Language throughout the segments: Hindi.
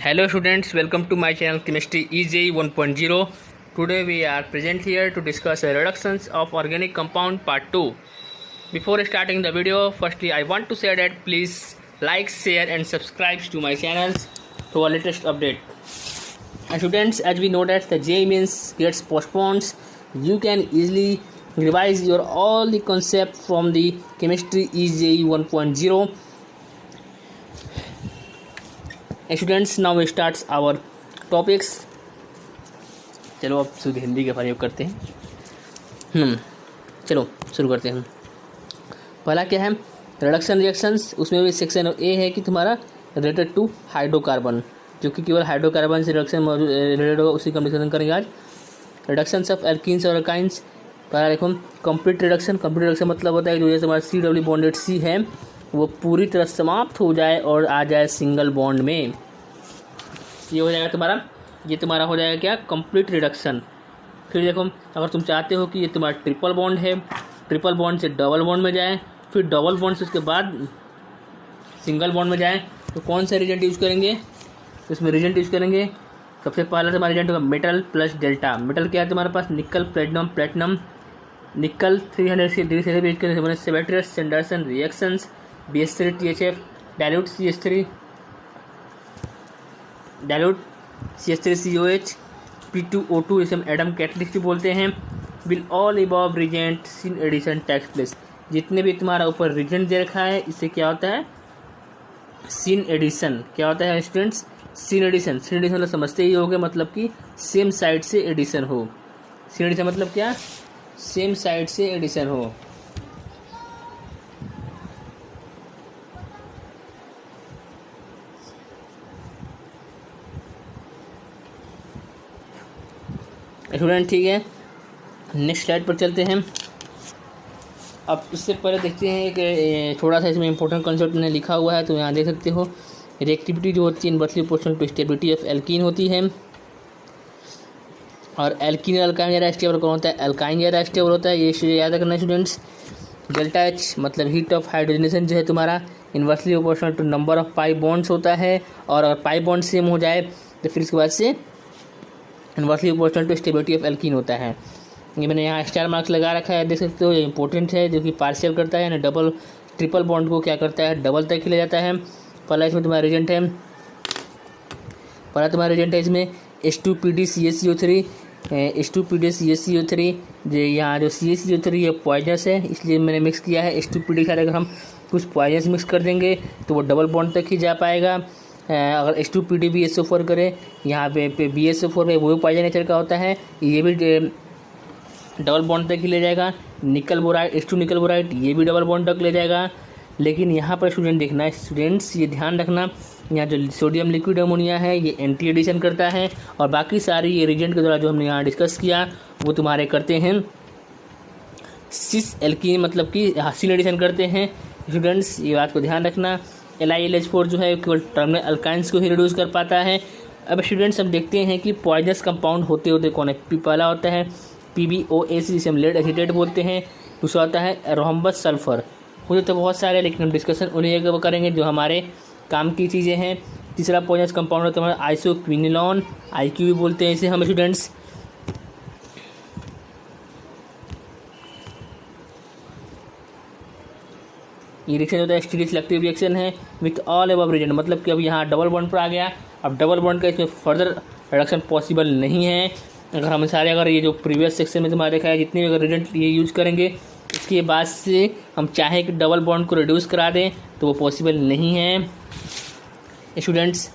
Hello students, welcome to my channel Chemistry EJ 1.0. Today we are present here to discuss reductions of organic compound part 2. Before starting the video, firstly I want to say that please like, share and subscribe to my channels for latest update. And students, as we know that the JEE Mains gets postponed, you can easily revise your all the concept from the Chemistry EJ 1.0. Students now we starts our topics. चलो अब शुद्ध हिंदी का प्रयोग करते हैं। चलो शुरू करते हैं। पहला क्या है, रिडक्शन रिएक्शंस। उसमें भी सेक्शन ए है कि तुम्हारा रिलेटेड टू हाइड्रोकार्बन, जो कि केवल हाइड्रोकार्बन से रिडक्शन रिलेटेड होगा, उसी का हम डिस्कशन करेंगे आज। रिडक्शंस ऑफ एल्कीन्स और अल्काइंस। पहला देखो कंप्लीट रिडक्शन। कंप्लीट रिडक्शन मतलब होता है जो जैसे हमारा CW बॉन्डेड C है वो पूरी तरह समाप्त हो जाए और आ जाए सिंगल बॉन्ड में, ये हो जाएगा तुम्हारा, ये तुम्हारा हो जाएगा क्या, कंप्लीट रिडक्शन। फिर देखो अगर तुम चाहते हो कि ये तुम्हारा ट्रिपल बॉन्ड है, ट्रिपल बॉन्ड से डबल बॉन्ड में जाए, फिर डबल बॉन्ड से उसके बाद सिंगल बॉन्ड में जाए, तो कौन सा रिजेंट यूज़ करेंगे, तो इसमें रिजेंट यूज़ करेंगे। सबसे पहला तुम्हारा रिजेंट होगा मेटल प्लस डेल्टा। मेटल क्या है तुम्हारे पास, निकल प्लेटिनम प्लेटिनम। निकल 300 डिग्री से यूज करने से सेबेस्टियस सैंडरसन reactions, BH3 THF, dilute CH3 COH, P2O2, इसे हम एडम कैटलिस्ट बोलते हैं। Will all above reagent syn addition takes place. जितने भी तुम्हारा ऊपर रिजेंट दे रखा है इससे क्या होता है, सिन एडिशन। क्या होता है students, syn addition. Syn addition मतलब समझते ही होंगे, मतलब कि सेम साइड से एडिशन हो। सिन एडिशन मतलब क्या, सेम साइड से एडिशन हो। स्टूडेंट ठीक है, नेक्स्ट स्लाइड पर चलते हैं। अब उससे पहले देखते हैं एक थोड़ा सा इसमें इंपॉर्टेंट कॉन्सेप्ट मैंने लिखा हुआ है, तो यहाँ देख सकते हो। रिएक्टिविटी जो होती है inversely proportional to stability of alkene होती है, और एल्कीन अल्काइन ज़्यादा स्टेबल कौन होता है, एल्काइन ज़्यादा स्टेबल होता है। ये याद रखना स्टूडेंट्स। डेल्टा H मतलब हीट ऑफ हाइड्रोजनेशन जो है तुम्हारा inversely proportional to number of pi bonds होता है, और अगर पाई बॉन्ड सेम हो जाए तो फिर इसके बाद से inversely proportional to stability of alkene होता है। ये मैंने यहाँ स्टार मार्क्स लगा रखा है, देख सकते हो। ये इंपॉर्टेंट है, जो कि पार्शियल करता है, यानी डबल ट्रिपल बॉन्ड को क्या करता है, डबल तक ले जाता है। पहला इसमें तुम्हारा रिजेंट है, पहला तुम्हारा रिजेंट है इसमें H2PD CaCO3। H2PD CaCO3 जो यहाँ जो CaCO3 ये पॉइजनस है, इसलिए मैंने मिक्स किया है H2PD के साथ। अगर हम कुछ पॉइजनस मिक्स कर देंगे तो वो डबल बॉन्ड तक ही जा पाएगा। अगर H2PD भी SO4 करे, यहाँ पे BSO4 पे वो भी पॉइजन नेचर का होता है, ये भी डबल बॉन्ड तक ही ले जाएगा। निकल बोराइड H2 निकल बोराइड ये भी डबल बॉन्ड तक ले जाएगा। लेकिन यहाँ पर स्टूडेंट देखना है, स्टूडेंट्स ये ध्यान रखना, यहाँ जो सोडियम लिक्विड अमोनिया है ये एंटी एडिशन करता है, और बाकी सारी ये रिजेंट के द्वारा जो हमने यहाँ डिस्कस किया वो तुम्हारे करते हैं सिस एल्कीन, मतलब कि सिन एडिशन करते हैं। स्टूडेंट्स ये बात को ध्यान रखना। LiLH4 जो है केवल टर्मिनल अल्काइंस को ही रिड्यूस कर पाता है। अब स्टूडेंट्स हम देखते हैं कि पॉइजनस कंपाउंड होते होते कौन है। पहला होता है PbOAC, जिसे हम लेड एसिटेट बोलते हैं। दूसरा होता है रोहम्बस सल्फर। मुझे तो बहुत सारे, लेकिन हम डिस्कशन उन्हीं करेंगे जो हमारे काम की चीज़ें हैं। तीसरा पॉइजनस कंपाउंड होता है हमारा आइसोक्विनिलॉन, IQ भी बोलते हैं इसे हम स्टूडेंट्स। ये रिएक्शन होता है स्टीरियो सिलेक्टिव रिएक्शन है विथ ऑल अबव रिजेंट, मतलब कि अब यहाँ डबल बॉन्ड पर आ गया। अब डबल बॉन्ड का इसमें फर्दर रिडक्शन पॉसिबल नहीं है। अगर हम सारे, अगर ये जो प्रीवियस सेक्शन में तुम्हारा देखा है, जितने भी अगर रिजेंट ये यूज करेंगे, इसके बाद से हम चाहें कि डबल बॉन्ड को रिड्यूस करा दें तो वो पॉसिबल नहीं है स्टूडेंट्स।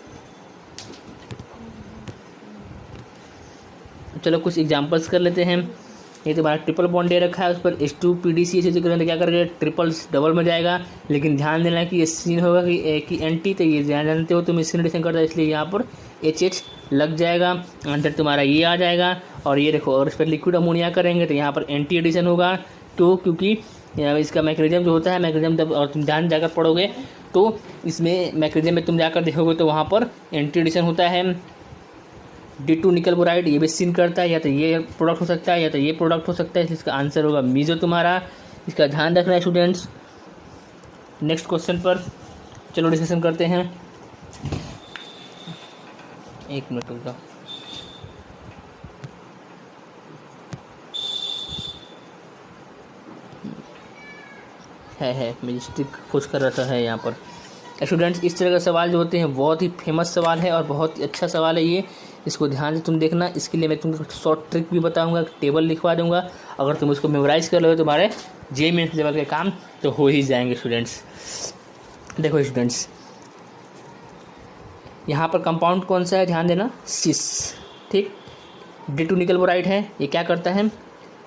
चलो कुछ एग्जांपल्स कर लेते हैं। ये तुम्हारा ट्रिपल बॉन्ड दे रखा है, उस पर H2PD करेंगे, क्या करेंगे, ट्रिपल डबल में जाएगा। लेकिन ध्यान देना कि ये सीन होगा कि एंटी, तो ये ध्यान जानते हो तुम सिन एडिशन करता है, इसलिए यहाँ पर HH लग जाएगा, अंदर तुम्हारा ये आ जाएगा। और ये देखो, और इस पर लिक्विड अमोनिया करेंगे तो यहाँ पर एंटी एडिशन होगा। तो क्योंकि इसका मैकेनिज्म जो होता है, मैकेनिज्म जब और तुम ध्यान जाकर पढ़ोगे तो इसमें मैकेनिज्म में तुम जाकर देखोगे तो वहाँ पर एंटी एडिशन होता है। D2 निकल बोराइड ये भी सिन करता है, या तो ये प्रोडक्ट हो सकता है या तो ये प्रोडक्ट हो सकता है, इसका आंसर होगा मीजो तुम्हारा। इसका ध्यान रखना है स्टूडेंट्स। नेक्स्ट क्वेश्चन पर चलो डिस्कशन करते हैं। एक मिनट रुक जाओ। है मेरी स्टिक खुश कर रहा था है यहाँ पर। स्टूडेंट्स, इस तरह का सवाल जो होते हैं बहुत ही फेमस सवाल है और बहुत ही अच्छा सवाल है ये। इसको ध्यान से तुम देखना। इसके लिए मैं तुमको शॉर्ट ट्रिक भी बताऊंगा, टेबल लिखवा दूंगा। अगर तुम उसको मेमोराइज कर लो तो तुम्हारे जे मेंस लेवल के काम तो हो ही जाएंगे स्टूडेंट्स। देखो स्टूडेंट्स, यहाँ पर कंपाउंड कौन सा है, ध्यान देना, सिस। ठीक, D2 निकल बोराइड है। ये क्या करता है,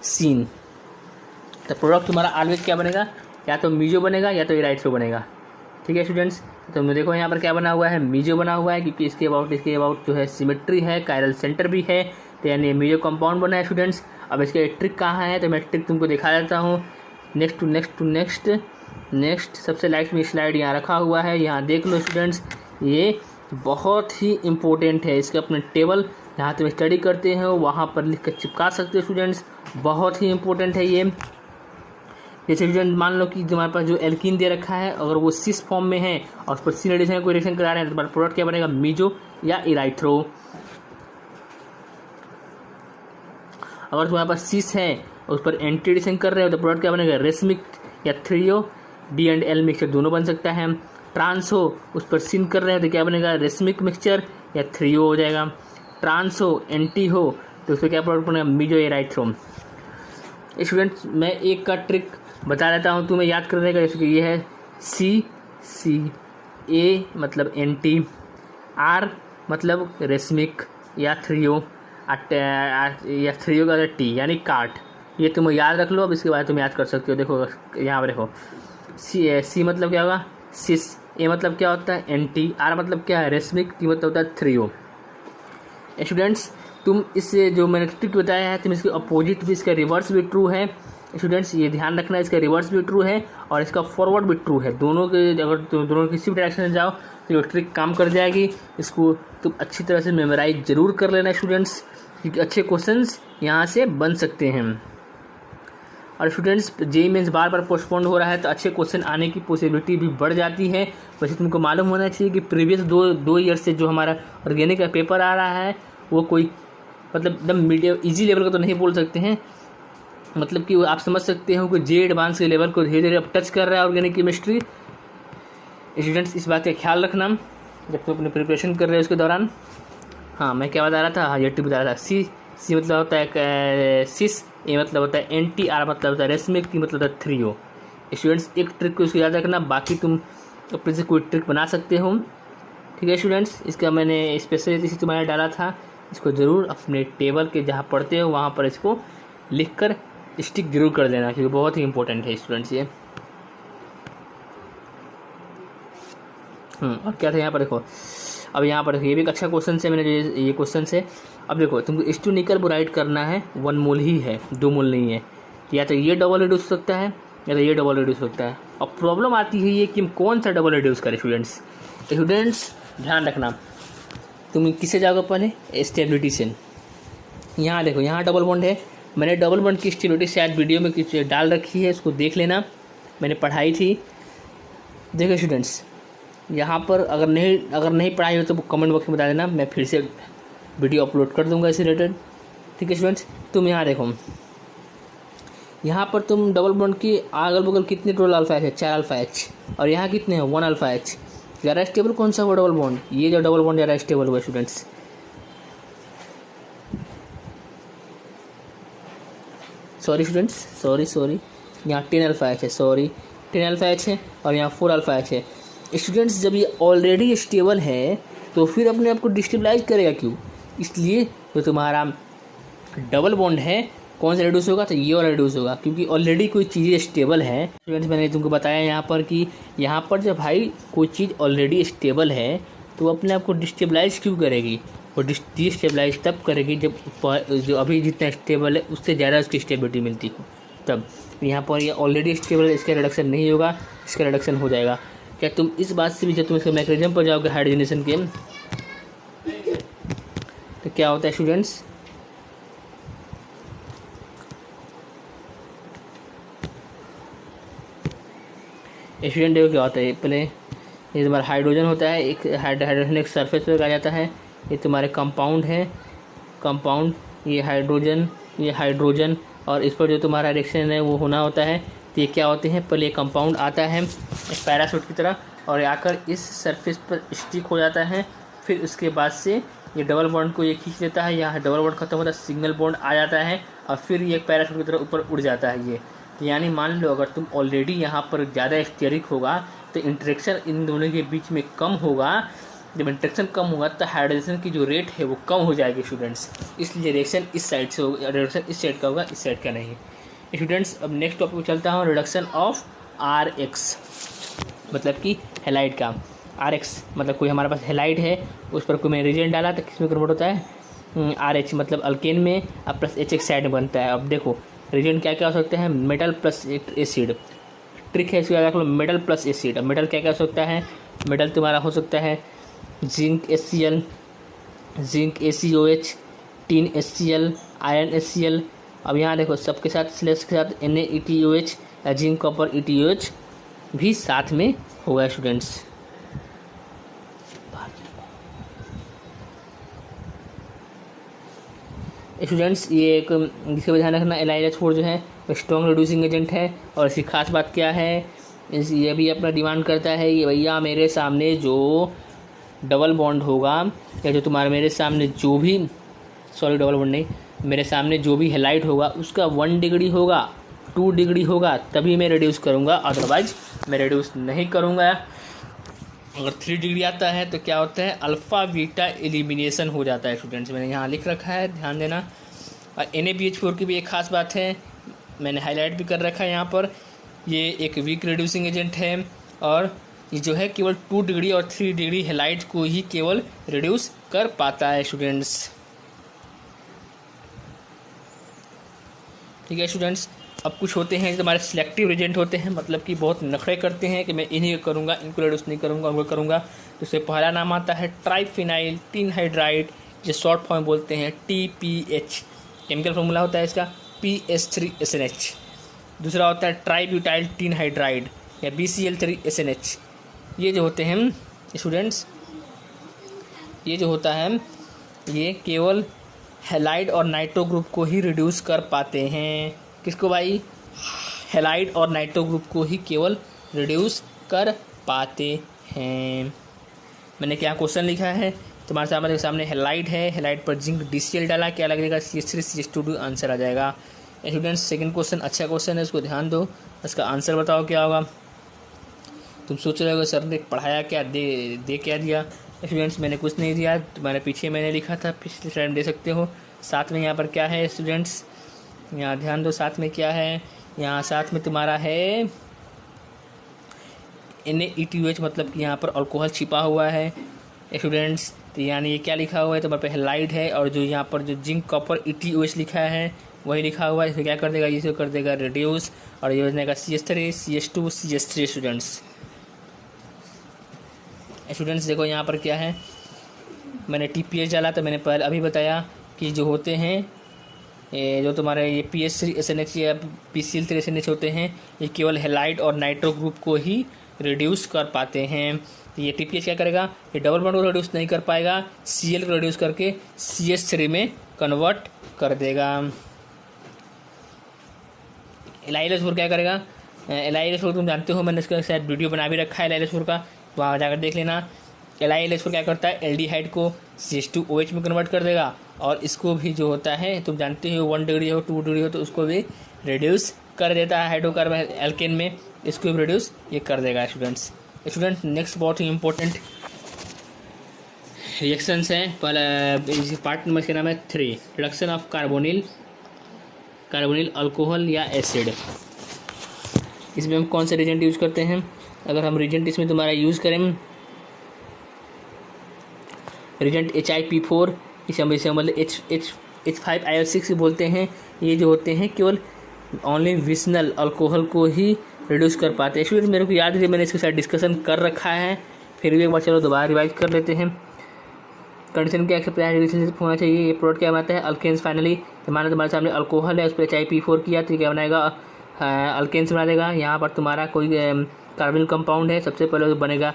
सीन। तो प्रोडक्ट तुम्हारा ऑलवेज क्या बनेगा, या तो मीजो बनेगा या तो इराइथ्रो बनेगा। ठीक है स्टूडेंट्स, तो तुम देखो यहाँ पर क्या बना हुआ है, मीजो बना हुआ है, क्योंकि इसके अबाउट जो है सिमेट्री है, कायरल सेंटर भी है, तो यानी मीजो कंपाउंड बना है स्टूडेंट्स। अब इसके ट्रिक कहाँ है, तो मैं ट्रिक तुमको दिखा देता हूँ। नेक्स्ट सबसे लास्ट में स्लाइड यहाँ रखा हुआ है, यहाँ देख लो स्टूडेंट्स। ये बहुत ही इम्पोर्टेंट है। इसके अपने टेबल जहाँ तुम स्टडी करते हो वहाँ पर लिख कर चिपका सकते हो स्टूडेंट्स। बहुत ही इम्पोर्टेंट है ये। जैसे स्टूडेंट मान लो कि तुम्हारे पास जो एल्कीन दे रखा है, अगर वो सिस फॉर्म में है और उस पर सीन एडिशन कोई रिएक्शन करा रहे हैं तो तुम्हारा प्रोडक्ट क्या बनेगा, मीजो या इराइथ्रो। अगर तुम्हारे पास सिस है और उस पर एंटी एडिशन कर रहे हो तो प्रोडक्ट क्या बनेगा, रेसमिक या threo. D and L mixture दोनों बन सकता है। ट्रांस हो, उस पर सिन कर रहे हो तो क्या बनेगा, रेसमिक मिक्सचर या थ्रियो हो जाएगा। ट्रांस हो, एंटी हो तो उस पर क्या प्रोडक्ट बनेगा, मीजो या इराइथ्रो। स्टूडेंट्स, मैं एक का ट्रिक बता देता हूँ तुम्हें याद करने का। जैसे कि ये है सी ए मतलब एंटी, आर मतलब रेसमिक या थ्रियो, या थ्रियो का टी यानी काट। ये तुम याद रख लो। अब इसके बाद तुम याद कर सकते हो। देखो यहाँ पर देखो, सी मतलब क्या होगा, सिस। ए मतलब क्या होता है, एंटी। आर मतलब क्या है, रेसमिक। टी मतलब होता है थ्रियो। स्टूडेंट्स, तुम इससे जो मैंने ट्रिक बताया है, तुम इसके अपोजिट भी, इसका रिवर्स भी ट्रू है स्टूडेंट्स। ये ध्यान रखना, इसका रिवर्स भी ट्रू है और इसका फॉरवर्ड भी ट्रू है। दोनों के अगर दोनों किसी भी डायरेक्शन में जाओ तो ये ट्रिक काम कर जाएगी। इसको तुम अच्छी तरह से मेमोराइज जरूर कर लेना स्टूडेंट्स, क्योंकि अच्छे क्वेश्चंस यहाँ से बन सकते हैं। और स्टूडेंट्स, जेईई मेंस बार बार पोस्टपोन हो रहा है तो अच्छे क्वेश्चन आने की पॉसिबिलिटी भी बढ़ जाती है। वैसे तुमको मालूम होना चाहिए कि प्रीवियस दो ईयर से जो हमारा ऑर्गेनिक का पेपर आ रहा है वो कोई मतलब एकदम मीडियम ईजी लेवल का तो नहीं बोल सकते हैं, मतलब कि आप समझ सकते हो कि जे एडवांस के लेवल को धीरे धीरे अब टच कर रहा है ऑर्गेनिक केमिस्ट्री। स्टूडेंट्स, इस बात का ख्याल रखना जब तुम अपनी प्रिपरेशन कर रहे हो उसके दौरान। हाँ, मैं क्या बता रहा था, हाँ ये टिप बता रहा था। सी मतलब होता है सिस, ए मतलब होता है एंटी, आर मतलब होता है रेसमिक, टी मतलब होता है थ्रियो। स्टूडेंट्स, एक ट्रिक को इसको याद रखना, बाकी तुम अपने से कोई ट्रिक बना सकते हो। ठीक है स्टूडेंट्स, इसका मैंने स्पेशली इसी तुम्हारा डाला था। इसको ज़रूर अपने टेबल के जहाँ पढ़ते हो वहाँ पर इसको लिख कर स्टिक जरूर कर देना, क्योंकि बहुत ही इंपॉर्टेंट है स्टूडेंट्स ये। और क्या था यहाँ पर देखो, अब यहाँ पर देखो ये भी एक अच्छा क्वेश्चन है। मैंने जो ये क्वेश्चन है, अब देखो तुमको H2 निकल बोराइड करना है, 1 मोल ही है, 2 मोल नहीं है। या तो ये डबल रिड्यूस हो सकता है या तो ये डबल रिड्यूस हो सकता है। अब प्रॉब्लम आती है ये कि हम कौन सा डबल रिड्यूस करें स्टूडेंट्स ध्यान रखना। तुम किससे जाओगे पहले, स्टेबिलिटी से। यहाँ देखो, यहाँ डबल बॉन्ड है। मैंने डबल बॉन्ड की स्टेबिलिटी शायद वीडियो में कुछ डाल रखी है, उसको देख लेना, मैंने पढ़ाई थी। देखो स्टूडेंट्स, यहाँ पर अगर नहीं पढ़ाई हो तो कमेंट बॉक्स में बता देना, मैं फिर से वीडियो अपलोड कर दूंगा इससे रिलेटेड। ठीक है स्टूडेंट्स, तुम यहाँ देखो, यहाँ पर तुम डबल बॉन्ड की अगल बगल कितने टोटल अल्फा एच है, 4 अल्फा एच, और यहाँ कितने हैं, 1 अल्फा एच। ज़्यादा स्टेबल कौन सा हुआ डबल बॉन्ड, ये जो डबल बॉन्ड ज़्यादा स्टेबल हुआ स्टूडेंट्स। सॉरी स्टूडेंट्स, सॉरी, यहाँ 10 अल्फा एच है, 10 अल्फा एच है, और यहाँ 4 अल्फा एच है। स्टूडेंट्स, जब ये ऑलरेडी स्टेबल है तो फिर अपने आप को डिस्टेबलाइज करेगा क्यों, इसलिए तो तुम्हारा डबल बॉन्ड है कौन सा रिड्यूस होगा, तो ये वाला रिड्यूस होगा, क्योंकि ऑलरेडी कोई चीज़ स्टेबल है। स्टूडेंट्स, मैंने तुमको बताया यहाँ पर कि यहाँ पर जब भाई कोई चीज़ ऑलरेडी स्टेबल है तो वो अपने आप को डिस्टेबलाइज क्यों करेगी, वो डिस्टेबलाइज तब करेगी जब जो अभी जितना स्टेबल है उससे ज़्यादा उसकी स्टेबिलिटी मिलती हो तब। यहाँ पर ये ऑलरेडी स्टेबल है, इसका रिडक्शन नहीं होगा, इसका रिडक्शन हो जाएगा। क्या तुम इस बात से भी, जब तुम इसके मैकेनिज्म पर जाओगे हाइड्रोजनेशन के, तो क्या होता है स्टूडेंट्स, देखो क्या होता है, पहले ये तुम्हारा हाइड्रोजन होता है, एक हाइड्रोजन एक सरफेस पर आ जाता है, ये तुम्हारे कंपाउंड है, कंपाउंड, ये हाइड्रोजन और इस पर जो तुम्हारा रिएक्शन है वो होना होता है। तो ये क्या होते हैं, पहले कंपाउंड आता है एक पैराशूट की तरह और आकर इस सरफेस पर स्टिक हो जाता है। फिर उसके बाद से ये डबल बॉन्ड को ये खींच लेता है, यहाँ डबल बॉन्ड खत्म होता है, सिंगल बॉन्ड आ जाता है और फिर ये पैराशूट की तरह ऊपर उड़ जाता है ये। तो यानी मान लो अगर तुम ऑलरेडी यहाँ पर ज़्यादा स्टेरिक होगा तो इंटरेक्शन इन दोनों के बीच में कम होगा। जब इंटरेक्शन कम होगा तो हाइड्रोजन की जो रेट है वो कम हो जाएगी स्टूडेंट्स, इसलिए रिएक्शन इस साइड से होगा, रिडक्शन इस साइड का होगा, इस साइड का नहीं। स्टूडेंट्स अब नेक्स्ट टॉपिक पर चलता हूँ, रिडक्शन ऑफ RH, मतलब कि हेलाइड का। RH मतलब कोई हमारे पास हेलाइड है, उस पर कोई मैं रिएजेंट डाला तो किस में कन्वर्ट होता है, RH मतलब अल्केन में, अब प्लस H एक साइड में बनता है। अब देखो रिएजेंट क्या क्या हो सकते हैं, मेटल प्लस एसिड, ट्रिक है इसको याद रख लो, मेटल प्लस एसिड। अब मेटल क्या क्या हो सकता है, मेटल तुम्हारा हो सकता है zinc HCl, zinc ACOH, tin HCl, iron HCl। अब यहाँ देखो सबके साथ स्लेश के साथ NaETOH या जिंक कॉपर ETOH भी साथ में होगा स्टूडेंट्स। स्टूडेंट्स ये एक जिसका ध्यान रखना, LiH4 जो है स्ट्रॉन्ग रिड्यूसिंग एजेंट है और इसकी खास बात क्या है, ये भी अपना डिमांड करता है ये भैया मेरे सामने जो डबल बॉन्ड होगा या जो तुम्हारे मेरे सामने जो भी डबल बॉन्ड नहीं, मेरे सामने जो भी हेलाइट होगा उसका 1 डिग्री होगा, 2 डिग्री होगा तभी मैं रिड्यूस करूँगा, अदरवाइज मैं रिड्यूस नहीं करूँगा। अगर 3 डिग्री आता है तो क्या होता है, अल्फ़ा बीटा एलिमिनेशन हो जाता है स्टूडेंट्स, मैंने यहाँ लिख रखा है ध्यान देना। और NaBH4 की भी एक खास बात है, मैंने हाईलाइट भी कर रखा है यहाँ पर, ये एक वीक रिड्यूसिंग एजेंट है और ये जो है केवल 2 डिग्री और 3 डिग्री हेलाइट को ही केवल रिड्यूस कर पाता है स्टूडेंट्स। ठीक है स्टूडेंट्स, अब कुछ होते हैं जो हमारे सिलेक्टिव एजेंट होते हैं, मतलब कि बहुत नखरे करते हैं कि मैं इन्हीं को करूँगा, इनको रिड्यूस नहीं करूँगा, उनको करूँगा। तो इससे पहला नाम आता है ट्राइफिनाइल टिन हाइड्राइड, जो शॉर्ट फॉर्म बोलते हैं TPH, केमिकल फॉर्मूला होता है इसका PS3SNH। दूसरा होता है ट्राइब्यूटाइल टिन हाइड्राइड या BCl3SNH। ये जो होते हैं स्टूडेंट्स, ये जो होता है ये केवल हेलाइड और नाइट्रो ग्रुप को ही रिड्यूस कर पाते हैं। किसको भाई, हेलाइड और नाइट्रो ग्रुप को ही केवल रिड्यूस कर पाते हैं। मैंने क्या क्वेश्चन लिखा है तुम्हारे सामने हेलाइड है, हेलाइड पर जिंक DCl डाला, क्या लगेगा CH3CH2 आंसर आ जाएगा। स्टूडेंट्स सेकंड क्वेश्चन अच्छा क्वेश्चन है, इसको ध्यान दो, इसका आंसर बताओ क्या होगा। तुम सोच रहे हो सर ने पढ़ाया क्या, दे क्या दिया। स्टूडेंट्स मैंने कुछ नहीं दिया, तुम्हारे पीछे मैंने लिखा था, पिछले स्लाइड में दे सकते हो। साथ में यहाँ पर क्या है स्टूडेंट्स, यहाँ ध्यान दो साथ में क्या है, यहाँ साथ में तुम्हारा है NaETOH, मतलब कि यहाँ पर अल्कोहल छिपा हुआ है स्टूडेंट्स। तो यानी ये क्या लिखा हुआ है, तुम्हारे पे हेलाइड है और जो यहाँ पर जो जिंक कॉपर ETOH लिखा है वही लिखा हुआ है। इसको क्या कर देगा, इसको कर देगा रिड्यूस और ये हो जाएगा CH3 CH2 CH3 स्टूडेंट्स देखो यहाँ पर क्या है, मैंने TPH डाला तो मैंने पहले अभी बताया कि जो होते हैं ये जो तुम्हारे ये PS3SNH या PCl3SNH होते हैं, ये केवल हेलाइड और नाइट्रो ग्रुप को ही रिड्यूस कर पाते हैं। तो ये TPH क्या करेगा, ये डबल बॉन्ड को रिड्यूस नहीं कर पाएगा, Cl को रिड्यूस करके CH3 में कन्वर्ट कर देगा। LiH4 क्या करेगा, LiH4 तुम जानते हो, मैंने इसका शायद वीडियो बना भी रखा है LiH4 का, वहाँ जाकर देख लेना। LiH4 क्या करता है, एल्डिहाइड को CH2OH में कन्वर्ट कर देगा और इसको भी जो होता है तुम जानते हो 1 डिग्री हो 2 डिग्री हो तो उसको भी रिड्यूस कर देता है हाइड्रोकार्बन एल्केन में, इसको भी रिड्यूस ये कर देगा स्टूडेंट्स। नेक्स्ट बहुत ही इंपॉर्टेंट रिएक्शंस हैं, पहला पार्ट नंबर के नाम है 3, रिडक्शन ऑफ कार्बोनिल अल्कोहल या एसिड। इसमें हम कौन से रिएजेंट यूज़ करते हैं, अगर हम रिएजेंट इसमें तुम्हारा यूज़ करें रिएजेंट HiP4, इसे मतलब H5IO6 बोलते हैं। ये जो होते हैं केवल ओनली विशनल अल्कोहल को ही रिड्यूस कर पाते हैं। स्टूडेंट मेरे को याद है मैंने इसके साथ डिस्कशन कर रखा है, फिर भी एक बार चलो दोबारा रिवाइज कर लेते हैं। कंडीशन क्या रिलेशनशिप होना चाहिए, ये प्रोडक्ट क्या बनाता है, अल्केन्स। फाइनली तुम्हारे सामने अल्कोहल है, उस पर HiP4 किया तो क्या बनाएगा, अल्केन्स बना देगा। यहाँ पर तुम्हारा कोई कार्बोनिल कंपाउंड है, सबसे पहले बनेगा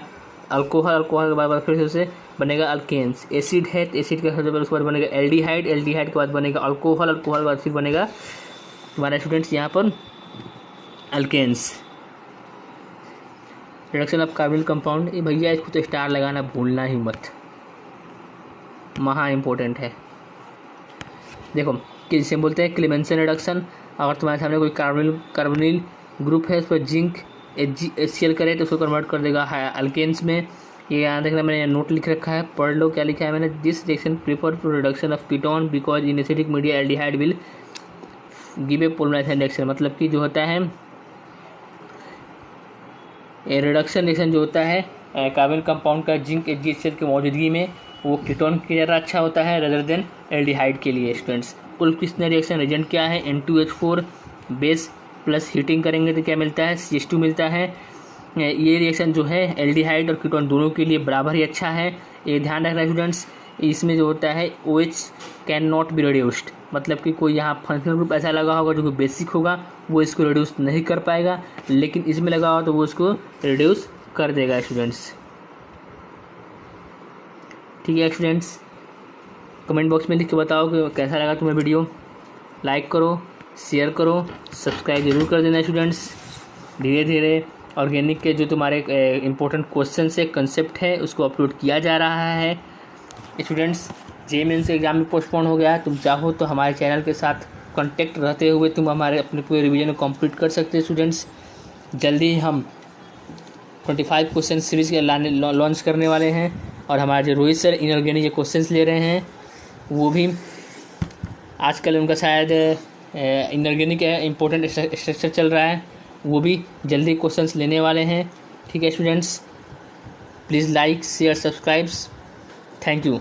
अल्कोहल, अल्कोहल के बाद फिर से उसे बनेगा अल्केन्स। एसिड है तो एसिड के साथ उसके बाद बनेगा एल्डिहाइड, एल्डिहाइड के बाद बनेगा अल्कोहल, अल्कोहल के बाद फिर बनेगा हमारे स्टूडेंट्स यहाँ पर alkanes. Reduction of carbonyl compound, ये भैया इसको तो स्टार लगाना भूलना ही मत, महा इम्पोर्टेंट है। देखो कि जिसे बोलते हैं क्लेमेंसन रिडक्शन। अगर तुम्हारे सामने कोई कार्बोनिल ग्रुप है, उस पर जिंक HCl करे तो उसको कन्वर्ट कर देगा अल्केन्स में। ये याद रखना, मैंने नोट लिख रखा है, पढ़ लो क्या लिखा है मैंने। This reaction prefer to reduction of ketone because in acidic media aldehyde will give a polarization reaction. मतलब कि जो होता है ये रिडक्शन रिएक्शन जो होता है कार्बन कंपाउंड का जिंक HCl की मौजूदगी में, वो कीटोन की ज़्यादा अच्छा होता है रेदर देन एल्डिहाइड के लिए स्टूडेंट्स। कुल किसने रिएक्शन एजेंट क्या है, N2H4 बेस प्लस हीटिंग करेंगे तो क्या मिलता है, CH2 मिलता है। ये रिएक्शन जो है एल्डिहाइड और कीटोन दोनों के लिए बराबर ही अच्छा है। ये ध्यान रखना स्टूडेंट्स, इसमें जो होता है OH can not be reduced, मतलब कि कोई यहाँ फंक्शनल ग्रुप ऐसा लगा होगा जो कि बेसिक होगा, वो इसको रिड्यूस नहीं कर पाएगा, लेकिन इसमें लगा होगा तो वो इसको रिड्यूस कर देगा स्टूडेंट्स। ठीक है स्टूडेंट्स, कमेंट बॉक्स में लिख के बताओ कि कैसा लगा तुम्हें वीडियो। लाइक करो, शेयर करो, सब्सक्राइब जरूर कर देना स्टूडेंट्स। धीरे धीरे ऑर्गेनिक के जो तुम्हारे इंपॉर्टेंट क्वेश्चन से कंसेप्ट है उसको अपलोड किया जा रहा है स्टूडेंट्स। JEE मेंस एग्जाम में पोस्टपोन हो गया, तुम चाहो तो हमारे चैनल के साथ कांटेक्ट रहते हुए तुम हमारे अपने पूरे रिवीजन को कंप्लीट कर सकते हैं स्टूडेंट्स। जल्दी हम 25 क्वेश्चन सीरीज़ के लॉन्च करने वाले हैं, और हमारे जो रोहित सर इनऑर्गेनिक जो क्वेश्चंस ले रहे हैं वो भी आजकल उनका शायद इनऑर्गेनिक इम्पोर्टेंट स्ट्रक्चर चल रहा है, वो भी जल्दी क्वेश्चंस लेने वाले हैं। ठीक है students, please like share subscribes, thank you.